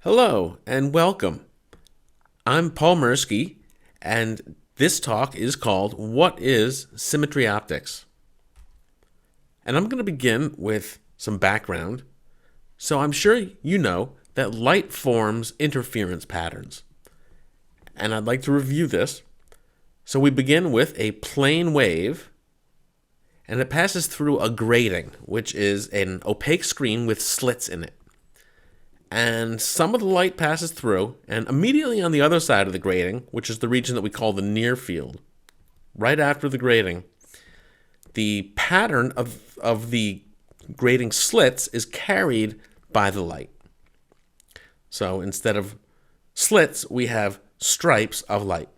Hello and welcome. I'm Paul Mirsky, and this talk is called What is Symmetry Optics? And I'm going to begin with some background. So I'm sure you know that light forms interference patterns. And I'd like to review this. So we begin with a plane wave, and it passes through a grating, which is an opaque screen with slits in it. And some of the light passes through, and immediately on the other side of the grating, which is the region that we call the near field, right after the grating, the pattern of the grating slits is carried by the light. So instead of slits, we have stripes of light.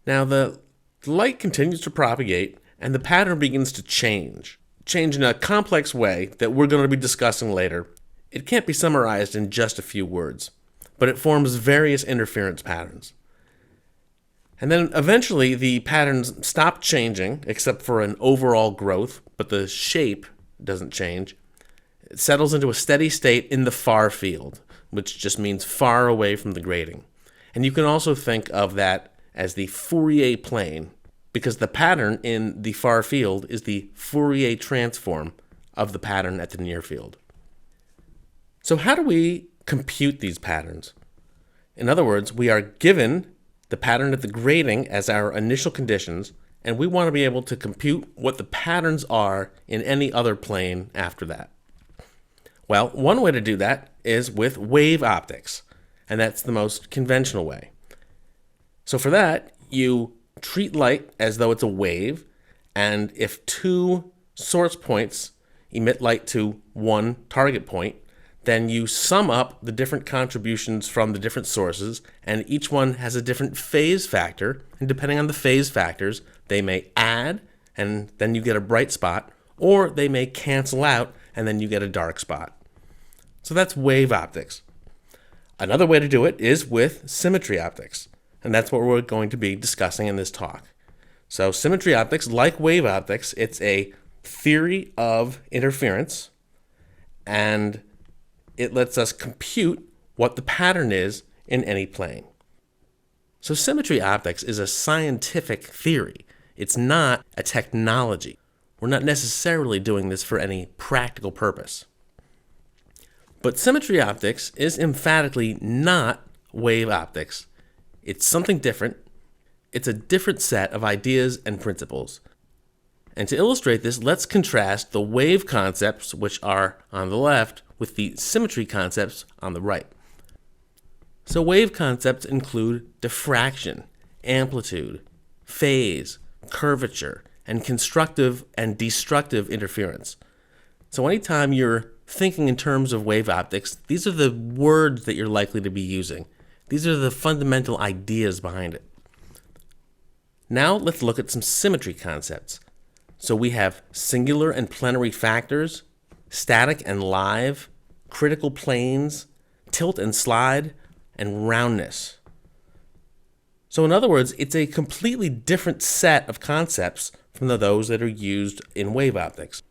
Now the light continues to propagate, and the pattern begins to change in a complex way that we're going to be discussing later. It can't be summarized in just a few words, but it forms various interference patterns. And then eventually the patterns stop changing, except for an overall growth, but the shape doesn't change. It settles into a steady state in the far field, which just means far away from the grating. And you can also think of that as the Fourier plane, because the pattern in the far field is the Fourier transform of the pattern at the near field. So how do we compute these patterns? In other words, we are given the pattern at the grating as our initial conditions, and we want to be able to compute what the patterns are in any other plane after that. Well, one way to do that is with wave optics, and that's the most conventional way. So for that, you treat light as though it's a wave, and if two source points emit light to one target point, then you sum up the different contributions from the different sources, and each one has a different phase factor, and depending on the phase factors, they may add, and then you get a bright spot, or they may cancel out, and then you get a dark spot. So that's wave optics. Another way to do it is with symmetry optics, and that's what we're going to be discussing in this talk. So symmetry optics, like wave optics, it's a theory of interference, and it lets us compute what the pattern is in any plane. So symmetry optics is a scientific theory. It's not a technology. We're not necessarily doing this for any practical purpose. But symmetry optics is emphatically not wave optics. It's something different. It's a different set of ideas and principles. And to illustrate this, let's contrast the wave concepts, which are on the left, with the symmetry concepts on the right. So wave concepts include diffraction, amplitude, phase, curvature, and constructive and destructive interference. So anytime you're thinking in terms of wave optics, these are the words that you're likely to be using. These are the fundamental ideas behind it. Now let's look at some symmetry concepts. So we have singular and plenary factors, static and live, critical planes, tilt and slide, and roundness. So in other words, it's a completely different set of concepts from those that are used in wave optics.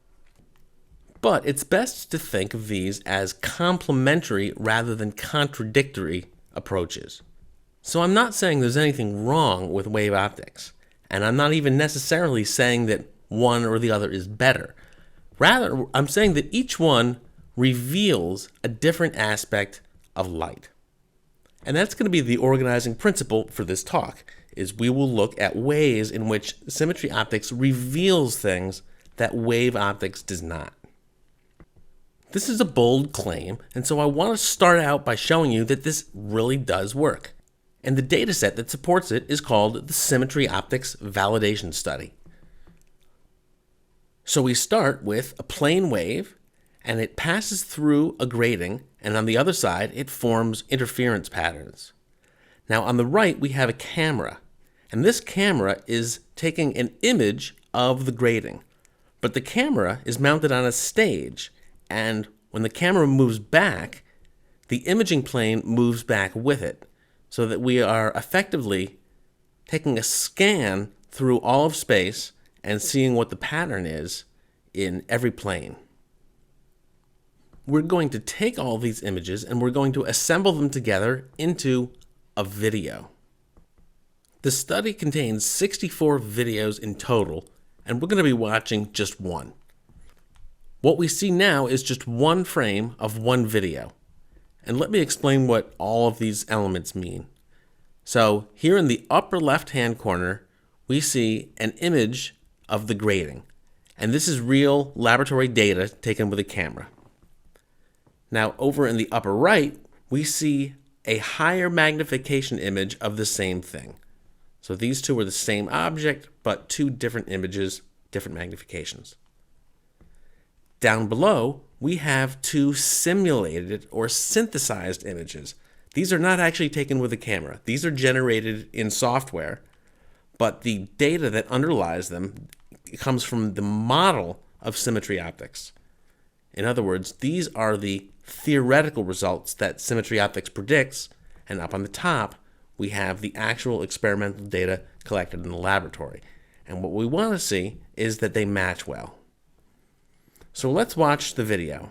But it's best to think of these as complementary rather than contradictory approaches. So I'm not saying there's anything wrong with wave optics, and I'm not even necessarily saying that one or the other is better. Rather, I'm saying that each one reveals a different aspect of light. And that's going to be the organizing principle for this talk, is we will look at ways in which symmetry optics reveals things that wave optics does not. This is a bold claim, and so I want to start out by showing you that this really does work. And the data set that supports it is called the Symmetry Optics Validation Study. So we start with a plane wave, and it passes through a grating, and on the other side, it forms interference patterns. Now on the right, we have a camera, and this camera is taking an image of the grating. But the camera is mounted on a stage, and when the camera moves back, the imaging plane moves back with it, so that we are effectively taking a scan through all of space and seeing what the pattern is in every plane. we're going to take all these images and we're going to assemble them together into a video. The study contains 64 videos in total, and we're going to be watching just one. What we see now is just one frame of one video. And let me explain what all of these elements mean. So here in the upper left-hand corner, we see an image of the grating. And this is real laboratory data taken with a camera. Now over in the upper right, we see a higher magnification image of the same thing. So these two are the same object, but two different images, different magnifications. Down below, we have two simulated or synthesized images. These are not actually taken with a camera. These are generated in software, but the data that underlies them comes from the model of symmetry optics. In other words, these are the theoretical results that symmetry optics predicts, and up on the top, we have the actual experimental data collected in the laboratory. And what we want to see is that they match well. So let's watch the video.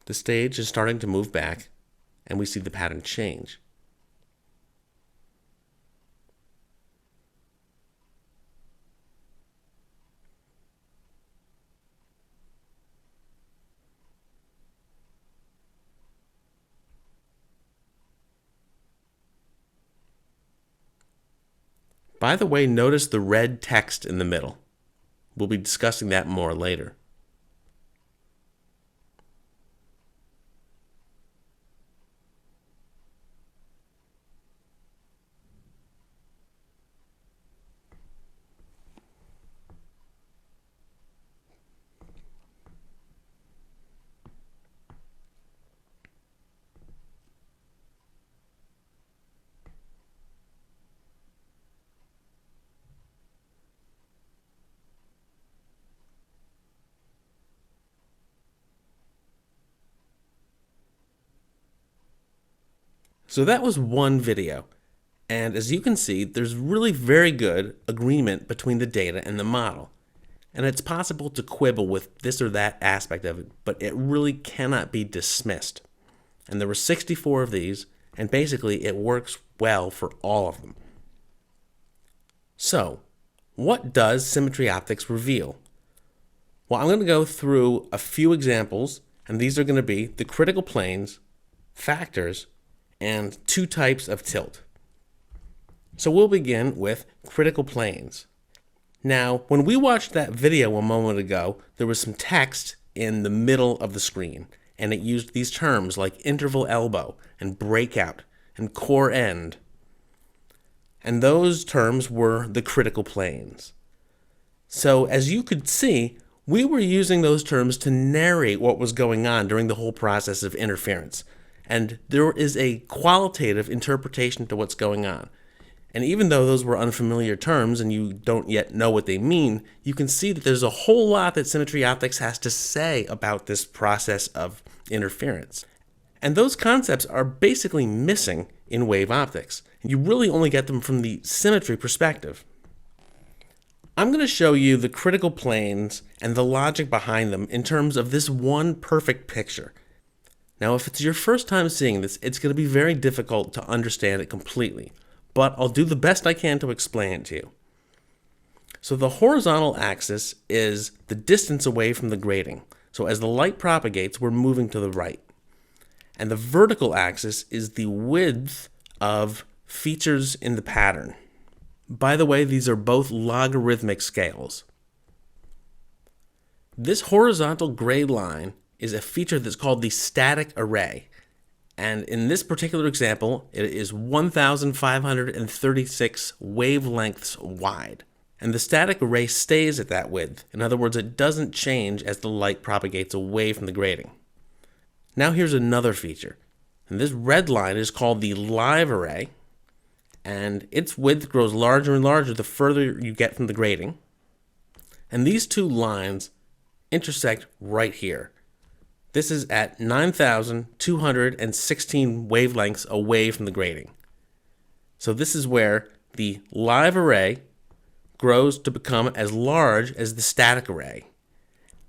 The stage is starting to move back, and we see the pattern change. By the way, notice the red text in the middle. We'll be discussing that more later. So that was one video. And as you can see, there's really very good agreement between the data and the model. And it's possible to quibble with this or that aspect of it, but it really cannot be dismissed. And there were 64 of these, and basically it works well for all of them. So, what does symmetry optics reveal? Well, I'm going to go through a few examples, and these are going to be the critical planes, factors, and two types of tilt. So we'll begin with critical planes. Now, when we watched that video a moment ago, there was some text in the middle of the screen, and it used these terms like interval elbow and breakout and core end. And those terms were the critical planes. So as you could see, we were using those terms to narrate what was going on during the whole process of interference. And there is a qualitative interpretation to what's going on. And even though those were unfamiliar terms and you don't yet know what they mean, you can see that there's a whole lot that symmetry optics has to say about this process of interference. And those concepts are basically missing in wave optics. You really only get them from the symmetry perspective. I'm going to show you the critical planes and the logic behind them in terms of this one perfect picture. Now, if it's your first time seeing this, it's going to be very difficult to understand it completely, but I'll do the best I can to explain it to you. So the horizontal axis is the distance away from the grating. So as the light propagates, we're moving to the right. And the vertical axis is the width of features in the pattern. By the way, these are both logarithmic scales. This horizontal gray line is a feature that's called the static array. And in this particular example, it is 1,536 wavelengths wide. And the static array stays at that width. In other words, it doesn't change as the light propagates away from the grating. Now here's another feature. And this red line is called the live array. And its width grows larger and larger the further you get from the grating. And these two lines intersect right here. This is at 9,216 wavelengths away from the grating. So this is where the live array grows to become as large as the static array.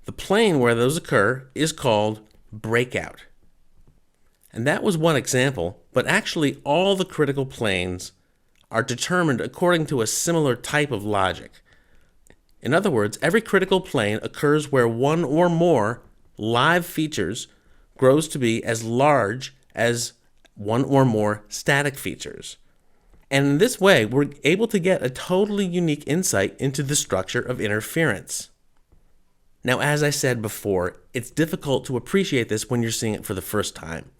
The plane where those occur is called breakout. And that was one example, but actually all the critical planes are determined according to a similar type of logic. In other words, every critical plane occurs where one or more live features grows to be as large as one or more static features. And in this way, we're able to get a totally unique insight into the structure of interference. Now, as I said before, it's difficult to appreciate this when you're seeing it for the first time.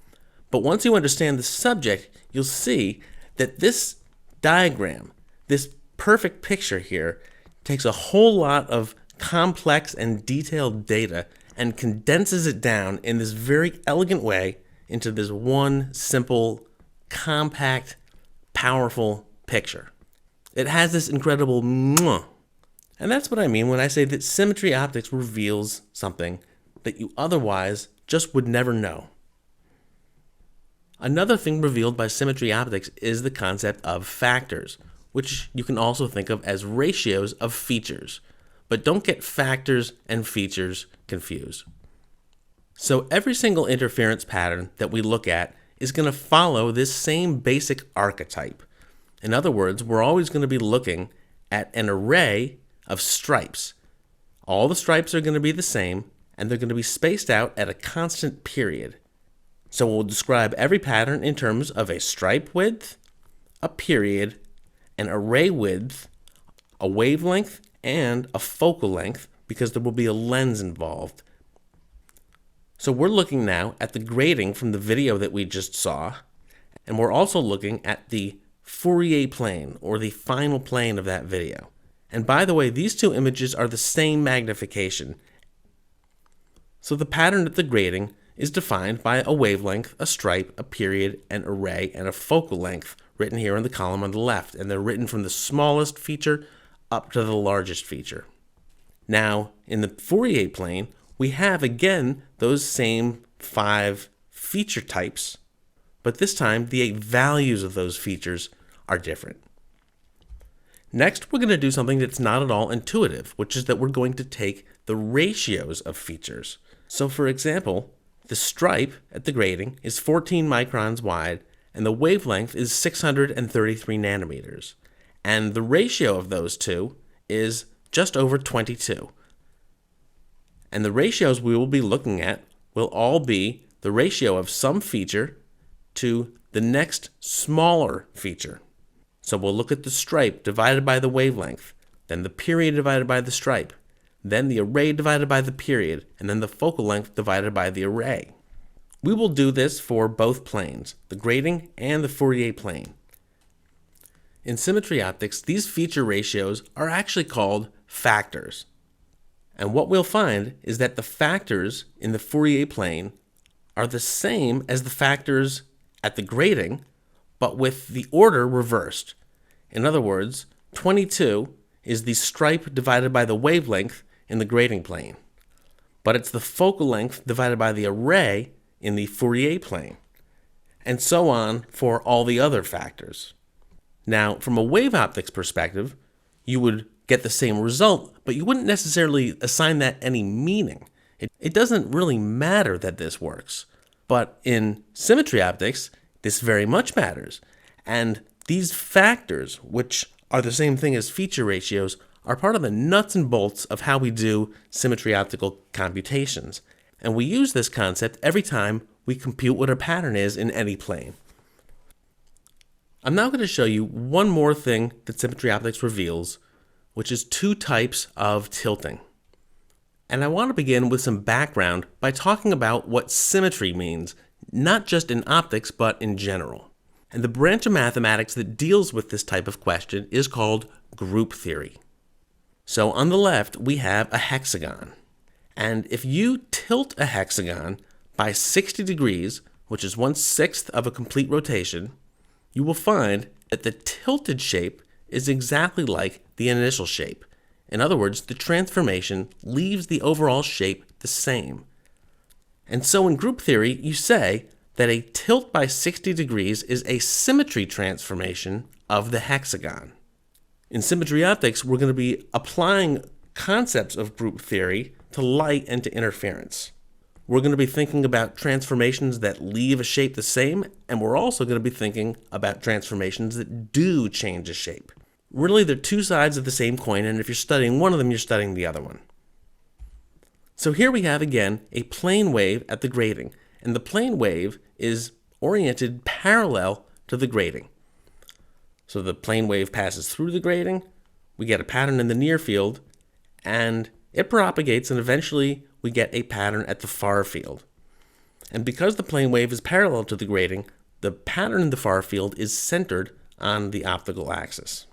But once you understand the subject, you'll see that this diagram, this perfect picture here, takes a whole lot of complex and detailed data and condenses it down in this very elegant way into this one simple, compact, powerful picture. It has this incredible mwah. And that's what I mean when I say that symmetry optics reveals something that you otherwise just would never know. Another thing revealed by symmetry optics is the concept of factors, which you can also think of as ratios of features. But don't get factors and features confused. So every single interference pattern that we look at is going to follow this same basic archetype. In other words, we're always going to be looking at an array of stripes. All the stripes are going to be the same, and they're going to be spaced out at a constant period. So we'll describe every pattern in terms of a stripe width, a period, an array width, a wavelength, and a focal length, because there will be a lens involved. So we're looking now at the grating from the video that we just saw, and we're also looking at the Fourier plane, or the final plane of that video. And by the way, these two images are the same magnification. So the pattern at the grating is defined by a wavelength, a stripe, a period, an array, and a focal length, written here in the column on the left, and they're written from the smallest feature up to the largest feature. Now, in the Fourier plane, we have again those same 5 feature types, but this time the values of those features are different. Next, we're going to do something that's not at all intuitive, which is that we're going to take the ratios of features. So for example, the stripe at the grating is 14 microns wide, and the wavelength is 633 nanometers. And the ratio of those two is just over 22. And the ratios we will be looking at will all be the ratio of some feature to the next smaller feature. So we'll look at the stripe divided by the wavelength, then the period divided by the stripe, then the array divided by the period, and then the focal length divided by the array. We will do this for both planes, the grating and the Fourier plane. In symmetry optics, these feature ratios are actually called factors. And what we'll find is that the factors in the Fourier plane are the same as the factors at the grating, but with the order reversed. In other words, 22 is the stripe divided by the wavelength in the grating plane, but it's the focal length divided by the array in the Fourier plane, and so on for all the other factors. Now, from a wave optics perspective, you would get the same result, but you wouldn't necessarily assign that any meaning. It doesn't really matter that this works. But in symmetry optics, this very much matters. And these factors, which are the same thing as feature ratios, are part of the nuts and bolts of how we do symmetry optical computations. And we use this concept every time we compute what a pattern is in any plane. I'm now going to show you one more thing that symmetry optics reveals, which is 2 types of tilting. And I want to begin with some background by talking about what symmetry means, not just in optics, but in general. And the branch of mathematics that deals with this type of question is called group theory. So on the left, we have a hexagon. And if you tilt a hexagon by 60 degrees, which is 1/6 of a complete rotation, you will find that the tilted shape is exactly like the initial shape. In other words, the transformation leaves the overall shape the same. And so in group theory, you say that a tilt by 60 degrees is a symmetry transformation of the hexagon. In symmetry optics, we're going to be applying concepts of group theory to light and to interference. We're going to be thinking about transformations that leave a shape the same, and we're also going to be thinking about transformations that do change a shape. Really, they're two sides of the same coin, and if you're studying one of them, you're studying the other one. So here we have, again, a plane wave at the grating, and the plane wave is oriented parallel to the grating. So the plane wave passes through the grating, we get a pattern in the near field, and it propagates, and eventually we get a pattern at the far field. And because the plane wave is parallel to the grating, the pattern in the far field is centered on the optical axis.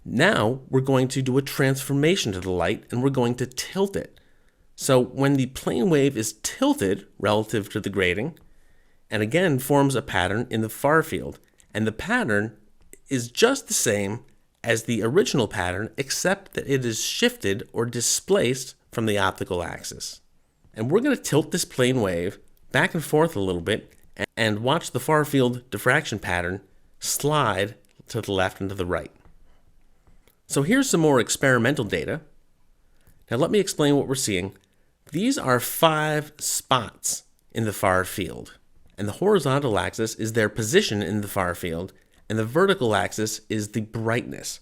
Now we're going to do a transformation to the light, and we're going to tilt it. So when the plane wave is tilted relative to the grating, and again forms a pattern in the far field, and the pattern is just the same as the original pattern, except that it is shifted or displaced from the optical axis. And we're going to tilt this plane wave back and forth a little bit and watch the far field diffraction pattern slide to the left and to the right. So here's some more experimental data. Now let me explain what we're seeing. These are 5 spots in the far field, and the horizontal axis is their position in the far field, and the vertical axis is the brightness.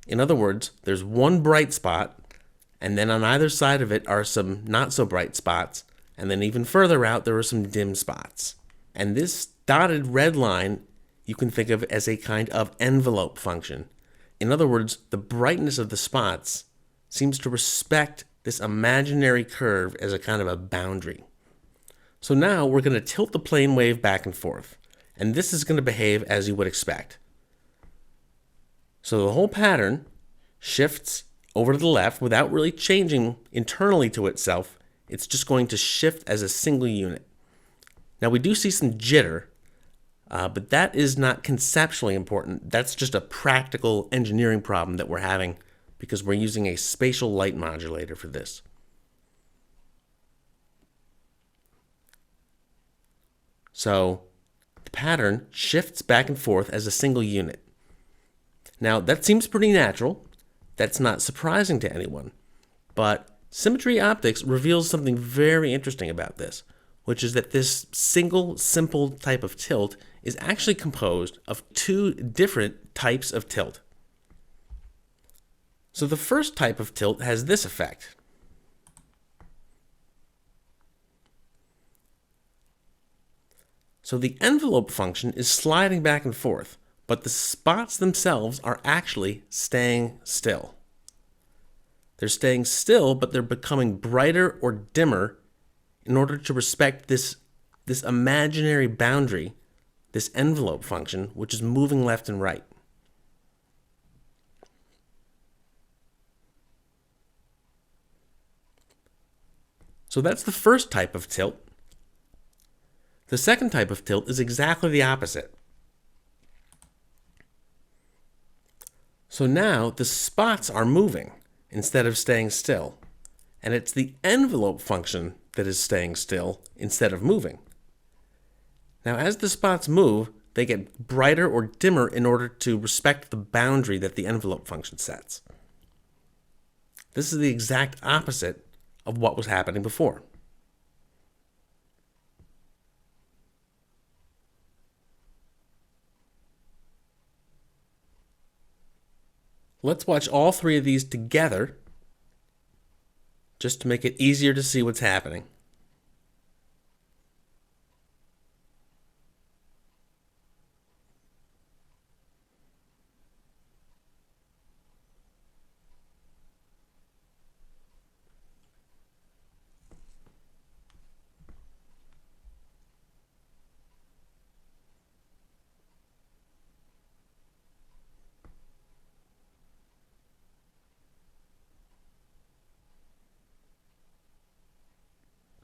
In other words, there's one bright spot, and then on either side of it are some not so bright spots, and then even further out there are some dim spots. And this dotted red line you can think of as a kind of envelope function. In other words, the brightness of the spots seems to respect this imaginary curve as a kind of a boundary. So now we're going to tilt the plane wave back and forth, and this is going to behave as you would expect. So the whole pattern shifts over to the left without really changing internally to itself. It's just going to shift as a single unit. Now we do see some jitter, but that is not conceptually important. That's just a practical engineering problem that we're having because we're using a spatial light modulator for this. So the pattern shifts back and forth as a single unit. Now that seems pretty natural. That's not surprising to anyone. But symmetry optics reveals something very interesting about this, which is that this single, simple type of tilt is actually composed of 2 different types of tilt. So the first type of tilt has this effect. So the envelope function is sliding back and forth, but the spots themselves are actually staying still. They're staying still, but they're becoming brighter or dimmer in order to respect this imaginary boundary, this envelope function, which is moving left and right. So that's the first type of tilt. The second type of tilt is exactly the opposite. So now the spots are moving instead of staying still, and it's the envelope function that is staying still instead of moving. Now as the spots move, they get brighter or dimmer in order to respect the boundary that the envelope function sets. This is the exact opposite of what was happening before. Let's watch all 3 of these together just to make it easier to see what's happening.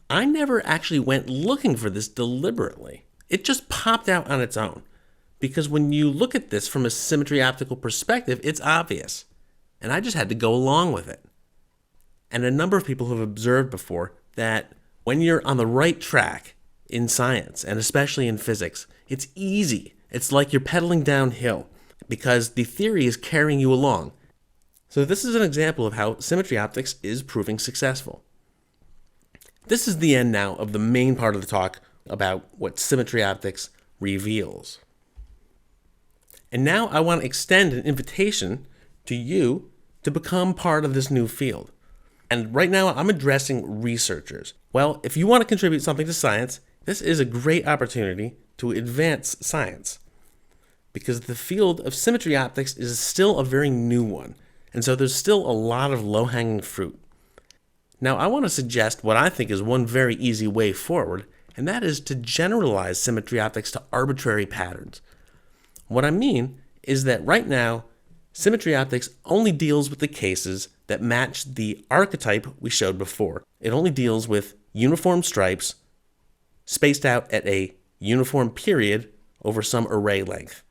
I never actually went looking for this deliberately. It just popped out on its own. Because when you look at this from a symmetry optical perspective, it's obvious. And I just had to go along with it. And a number of people have observed before that when you're on the right track in science, and especially in physics, it's easy. It's like you're pedaling downhill. because the theory is carrying you along. So this is an example of how symmetry optics is proving successful. This is the end now of the main part of the talk about what symmetry optics reveals. And now I want to extend an invitation to you to become part of this new field. And right now I'm addressing researchers. Well, if you want to contribute something to science, this is a great opportunity to advance science, because the field of symmetry optics is still a very new one, and so there's still a lot of low-hanging fruit. Now I want to suggest what I think is one very easy way forward, and that is to generalize symmetry optics to arbitrary patterns. What I mean is that right now, symmetry optics only deals with the cases that match the archetype we showed before. It only deals with uniform stripes spaced out at a uniform period over some array length.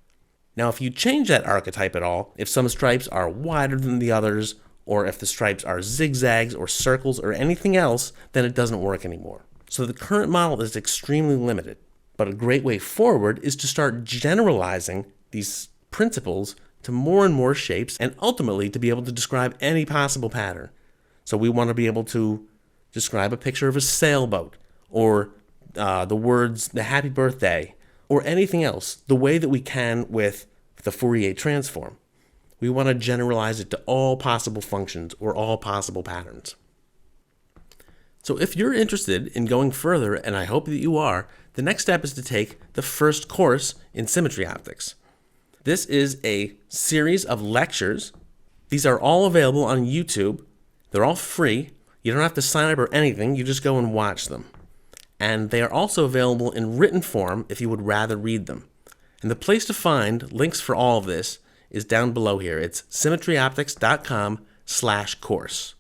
Now, if you change that archetype at all, if some stripes are wider than the others, or if the stripes are zigzags or circles or anything else, then it doesn't work anymore. So the current model is extremely limited. But a great way forward is to start generalizing these principles to more and more shapes, and ultimately to be able to describe any possible pattern. So we want to be able to describe a picture of a sailboat, or the words, the happy birthday, or anything else, the way that we can with the Fourier transform. We want to generalize it to all possible functions or all possible patterns. So if you're interested in going further, and I hope that you are, the next step is to take the first course in symmetry optics. This is a series of lectures. These are all available on YouTube. They're all free. You don't have to sign up or anything. You just go and watch them. And they are also available in written form if you would rather read them. And the place to find links for all of this is down below here. It's symmetryoptics.com/course.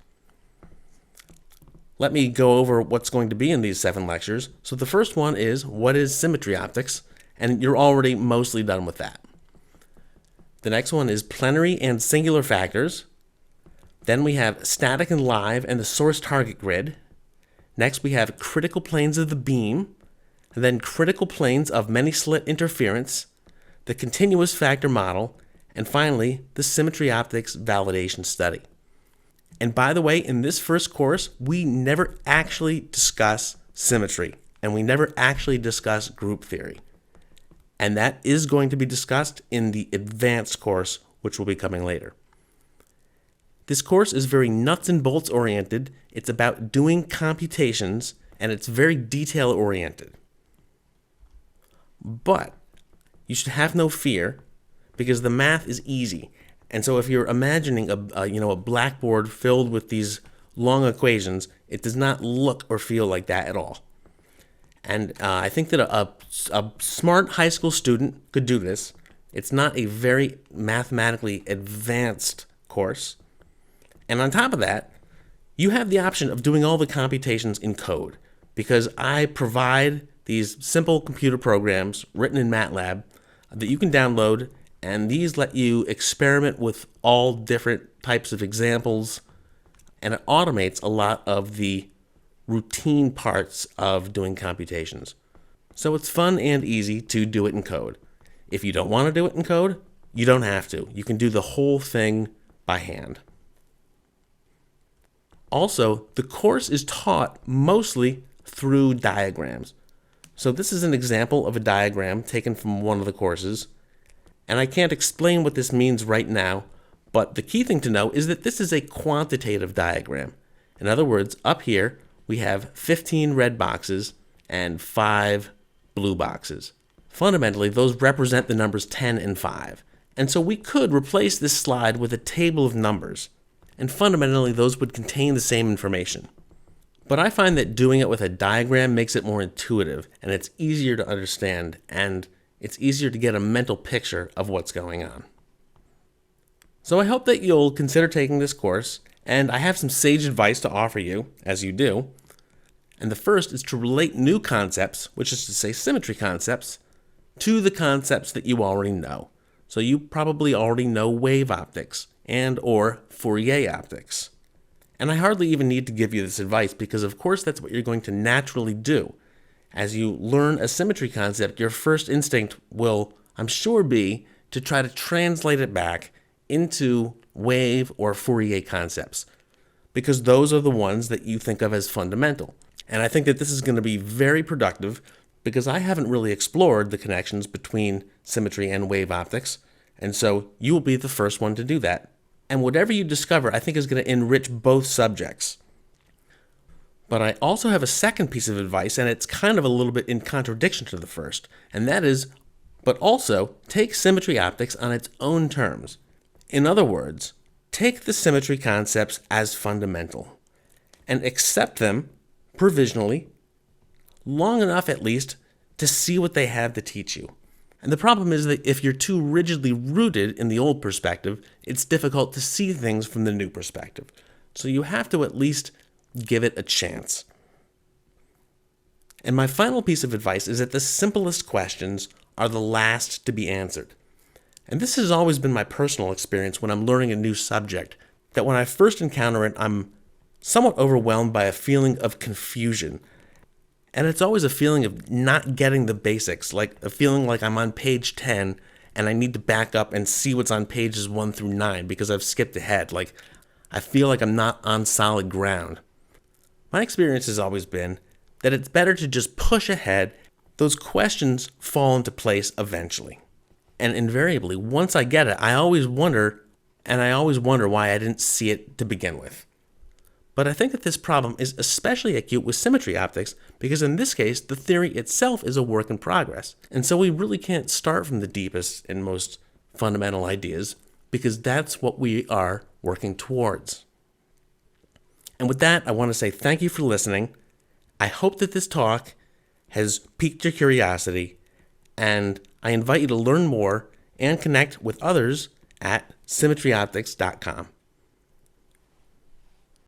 Let me go over what's going to be in these 7 lectures. So the first one is, what is symmetry optics? And you're already mostly done with that. The next one is plenary and singular factors. Then we have static and live and the source target grid. Next we have critical planes of the beam, and then critical planes of many slit interference, the continuous factor model, and finally the symmetry optics validation study. And by the way, in this first course, we never actually discuss symmetry, and we never actually discuss group theory. And that is going to be discussed in the advanced course, which will be coming later. This course is very nuts and bolts oriented. It's about doing computations, and it's very detail oriented. But you should have no fear, because the math is easy. And so if you're imagining a blackboard filled with these long equations, it does not look or feel like that at all. And I think that a smart high school student could do this. It's not a very mathematically advanced course. And on top of that, you have the option of doing all the computations in code, because I provide these simple computer programs written in MATLAB that you can download, and these let you experiment with all different types of examples, and it automates a lot of the routine parts of doing computations. So it's fun and easy to do it in code. If you don't want to do it in code, you don't have to. You can do the whole thing by hand. Also, the course is taught mostly through diagrams. So this is an example of a diagram taken from one of the courses. And I can't explain what this means right now, but the key thing to know is that this is a quantitative diagram. In other words, up here, we have 15 red boxes and 5 blue boxes. Fundamentally, those represent the numbers 10 and 5. And so we could replace this slide with a table of numbers, and fundamentally those would contain the same information. But I find that doing it with a diagram makes it more intuitive, and it's easier to understand, and it's easier to get a mental picture of what's going on. So I hope that you'll consider taking this course, and I have some sage advice to offer you, as you do. And the first is to relate new concepts, which is to say symmetry concepts, to the concepts that you already know. So you probably already know wave optics and or Fourier optics. And I hardly even need to give you this advice, because of course that's what you're going to naturally do. As you learn a symmetry concept, your first instinct will, I'm sure, be to try to translate it back into wave or Fourier concepts, because those are the ones that you think of as fundamental. And I think that this is going to be very productive because I haven't really explored the connections between symmetry and wave optics, and so you will be the first one to do that. And whatever you discover, I think, is going to enrich both subjects. But I also have a second piece of advice, and it's kind of a little bit in contradiction to the first, and that is, but also take symmetry optics on its own terms. In other words, take the symmetry concepts as fundamental and accept them provisionally, long enough at least to see what they have to teach you. And the problem is that if you're too rigidly rooted in the old perspective, it's difficult to see things from the new perspective. So you have to at least give it a chance. And my final piece of advice is that the simplest questions are the last to be answered. And this has always been my personal experience when I'm learning a new subject, that when I first encounter it, I'm somewhat overwhelmed by a feeling of confusion. And it's always a feeling of not getting the basics, like a feeling like I'm on page 10 and I need to back up and see what's on pages 1 through 9 because I've skipped ahead. Like I feel like I'm not on solid ground. My experience has always been that it's better to just push ahead. Those questions fall into place eventually. And invariably, once I get it, I always wonder why I didn't see it to begin with. But I think that this problem is especially acute with symmetry optics because in this case, the theory itself is a work in progress. And so we really can't start from the deepest and most fundamental ideas because that's what we are working towards. And with that, I want to say thank you for listening. I hope that this talk has piqued your curiosity, and I invite you to learn more and connect with others at symmetryoptics.com.